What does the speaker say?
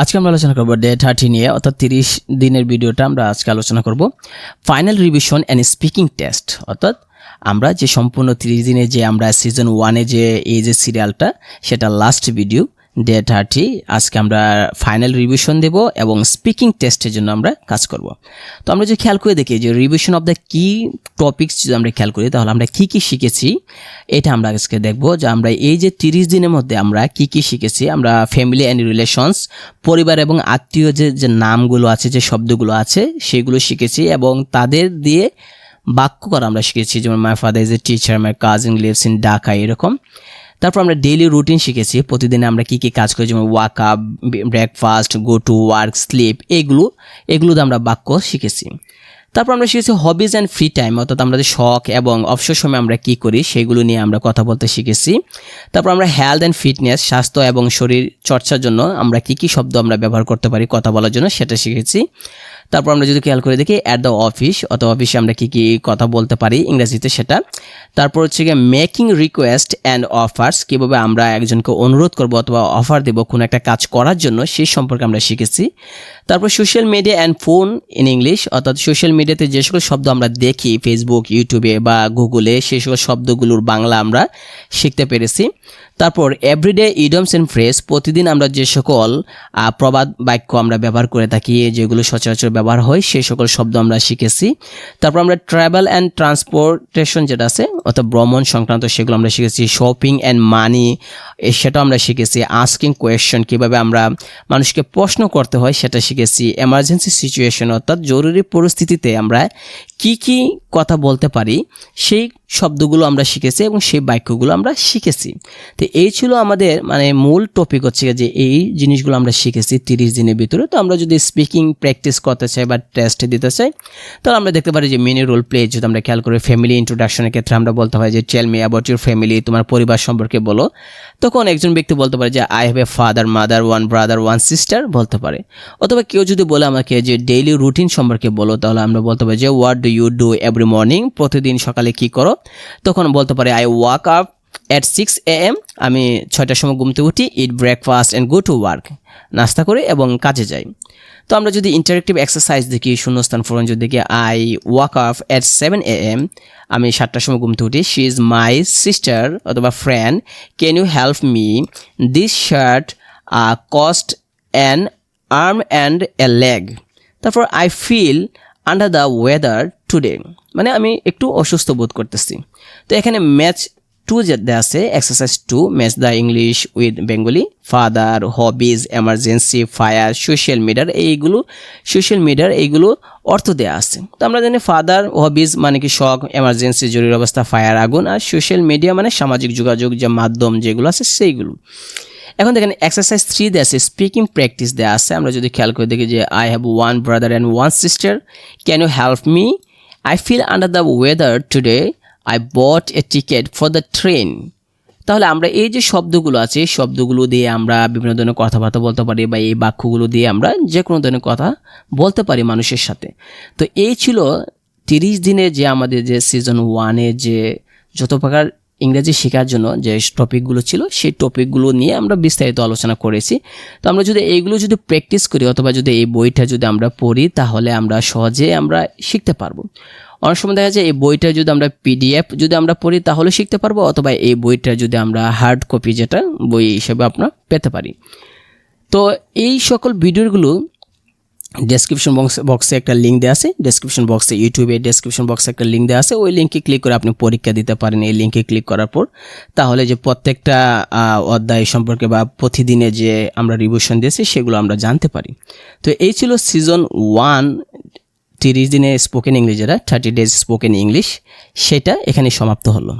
আজকে আমরা আলোচনা করব ডে 30 নিয়ে, অর্থাৎ 30 দিনের ভিডিওটা আমরা আজকে আলোচনা করব। Final revision and speaking test, অর্থাৎ আমরা যে সম্পূর্ণ 30 দিনে যে আমরা সিজন 1-এ যে সিরিয়ালটা, সেটা লাস্ট ভিডিও ডে 30। আজকে আমরা ফাইনাল রিভিশন দেব এবং স্পিকিং টেস্টের জন্য আমরা কাজ করব। তো আমরা যে খেয়াল করে দেখি যে রিভিশন অফ দ্য কি টপিকস যদি আমরা খেয়াল করি, তাহলে আমরা কি শিখেছি এটা আমরা আজকে দেখব। যে আমরা এই যে 30 দিনের মধ্যে আমরা কি শিখেছি। আমরা ফ্যামিলি অ্যান্ড রিলেশনস, পরিবার এবং আত্মীয় যে নামগুলো আছে, যে শব্দগুলো আছে সেগুলো শিখেছি এবং তাদের দিয়ে বাক্য করা আমরা শিখেছি। যেমন my father is a teacher, my cousin lives in Dhaka, এরকম। তারপর আমরা ডেইলি রুটিন শিখেছি, প্রতিদিনে আমরা কি কাজ করি, যেমন wake up, breakfast, go to work, sleep, এগুলোতে আমরা বাক্য শিখেছি। তারপর আমরা শিখেছি হবিজ অ্যান্ড ফ্রি টাইম, অর্থাৎ আমরা যে শখ এবং অবসর সময় আমরা কি করি সেগুলো নিয়ে আমরা কথা বলতে শিখেছি। তারপর আমরা হেলথ অ্যান্ড ফিটনেস, স্বাস্থ্য এবং শরীর চর্চার জন্য আমরা কি শব্দ আমরা ব্যবহার করতে পারি কথা বলার জন্য, সেটা শিখেছি। তারপর আমরা যদি খেয়াল করে দেখি অ্যাট দ্য অফিস, অথবা অফিসে আমরা কি কথা বলতে পারি ইংরেজিতে, সেটা। তারপর হচ্ছে গিয়ে মেকিং রিকোয়েস্ট অ্যান্ড অফার্স, কীভাবে আমরা একজনকে অনুরোধ করব অথবা অফার দেব কোনো একটা কাজ করার জন্য, সেই সম্পর্কে আমরা শিখেছি। তারপর social media and phone in English, অর্থাৎ সোশ্যাল মিডিয়াতে যে সকল শব্দ আমরা দেখি ফেসবুক, ইউটিউবে বা গুগলে, সেই সকল শব্দগুলোর বাংলা আমরা শিখতে পেরেছি। তারপর এভরিডে ইডিয়মস অ্যান্ড ফ্রেজ, প্রতিদিন আমরা যে সকল প্রবাদ বাক্য আমরা ব্যবহার করে থাকি, যেগুলো সচরাচর ব্যবহার হয়, সেই সকল শব্দ আমরা শিখেছি। তারপর আমরা ট্রাভেল অ্যান্ড ট্রান্সপোর্টেশন যেটা আছে, অর্থাৎ ভ্রমণ সংক্রান্ত, সেগুলো আমরা শিখেছি। শপিং অ্যান্ড মানি, সেটাও আমরা শিখেছি। আস্কিং কোয়েশ্চন, কীভাবে আমরা মানুষকে প্রশ্ন করতে হয়, সেটা শিখেছি। এমার্জেন্সি সিচুয়েশন, অর্থাৎ জরুরি পরিস্থিতিতে আমরা কি কথা বলতে পারি, সেই শব্দগুলো আমরা শিখেছি এবং সেই বাক্যগুলো আমরা শিখেছি। তো এই ছিল আমাদের মূল টপিক, হচ্ছে যে এই জিনিসগুলো আমরা শিখেছি 30 দিনের ভিতরে। তো আমরা যদি স্পিকিং প্র্যাকটিস করতে চাই বা টেস্ট দিতে চাই, তাহলে আমরা দেখতে পারি যে মিনি রোল প্লে, যদি আমরা খেয়াল করি ফ্যামিলি ইন্ট্রোডাকশনের ক্ষেত্রে আমরা বলতে হয় যে tell me about your family, তোমার পরিবার সম্পর্কে বলো। তখন একজন ব্যক্তি বলতে পারে যে I have a father, mother, one brother, one sister বলতে পারে। অথবা কেউ যদি বলে আমাকে যে ডেইলি রুটিন সম্পর্কে বলো, তাহলে আমরা বলতে পারি যে what do you do every morning, প্রতিদিন সকালে কি করো। তখন বলতে পারে I wake up at 6 AM, আমি 6টার সময় ঘুমতে উঠি। Eat breakfast and go to work, নাস্তা করি এবং কাজে যাই। তো আমরা যদি ইন্টারেক্টিভ এক্সারসাইজ দেখি, শূন্যস্থান পূরণ যদি দেখি, I wake up at 7 AM, আমি 7টার সময় ঘুমতে উঠি। শি ইজ মাই সিস্টার অথবা friend, can you help me, this shirt cost an arm and a leg. তারপর I feel under the weather today, মানে আমি একটু অসুস্থ বোধ করতেছি। তো এখানে ম্যাচ 2 যেটা আছে, exercise 2, match the English with Bengali, father, hobbies, emergency, fire, social মিডিয়ার এইগুলো অর্থ দেওয়া আছে। তো আমরা জানি ফাদার, হবিজ মানে কি শখ, এমার্জেন্সি জরুরি অবস্থা, ফায়ার আগুন, আর সোশ্যাল মিডিয়া মানে সামাজিক যোগাযোগ যে মাধ্যম যেগুলো আছে সেইগুলো। এখন দেখেন এক্সারসাইজ 3 দেওয়া আছে, স্পিকিং প্র্যাকটিস দেওয়া আছে। আমরা যদি খেয়াল করে দেখি যে I have one brother and one sister, can you help me, I feel under the weather today, I bought a ticket for the train. তাহলে আমরা এই যে শব্দগুলো আছে, এই শব্দগুলো দিয়ে আমরা বিভিন্ন ধরনের কথাবার্তা বলতে পারি, বা এই বাক্যগুলো দিয়ে আমরা যে কোনো ধরনের কথা বলতে পারি মানুষের সাথে। তো এই ছিল 30 দিনের যে আমাদের যে সিজন 1-এ যে যত প্রকার ইংরেজি শেখার জন্য যে টপিকগুলো ছিল, সেই টপিকগুলো নিয়ে আমরা বিস্তারিত আলোচনা করেছি। তো আমরা যদি এইগুলো যদি প্র্যাকটিস করি, অথবা যদি এই বইটা যদি আমরা পড়ি, তাহলে আমরা সহজে আমরা শিখতে পারবো। অনেক সময় দেখা যায় এই বইটা যদি আমরা PDF যদি আমরা পড়ি তাহলে শিখতে পারবো, অথবা এই বইটা যদি আমরা হার্ড কপি যেটা বই হিসেবে আপনার পেতে পারি। তো এই সকল ভিডিওগুলো ডেসক্রিপশন বক্সে একটা লিঙ্ক দেওয়া আছে, ডেসক্রিপশন বক্সে ইউটিউবে ডেসক্রিপশন বক্সে একটা লিঙ্ক দেওয়া আছে, ওই লিঙ্কে ক্লিক করে আপনি পরীক্ষা দিতে পারেন। এই লিঙ্কে ক্লিক করার পর তাহলে যে প্রত্যেকটা অধ্যায় সম্পর্কে বা প্রতিদিনে যে আমরা রিভিশন দিয়েছি সেগুলো আমরা জানতে পারি। তো এই ছিল সিজন 1 30 দিনে স্পোকেন ইংলিশ, যেটা 30 ডেজ স্পোকেন ইংলিশ, সেটা এখানে সমাপ্ত হলো।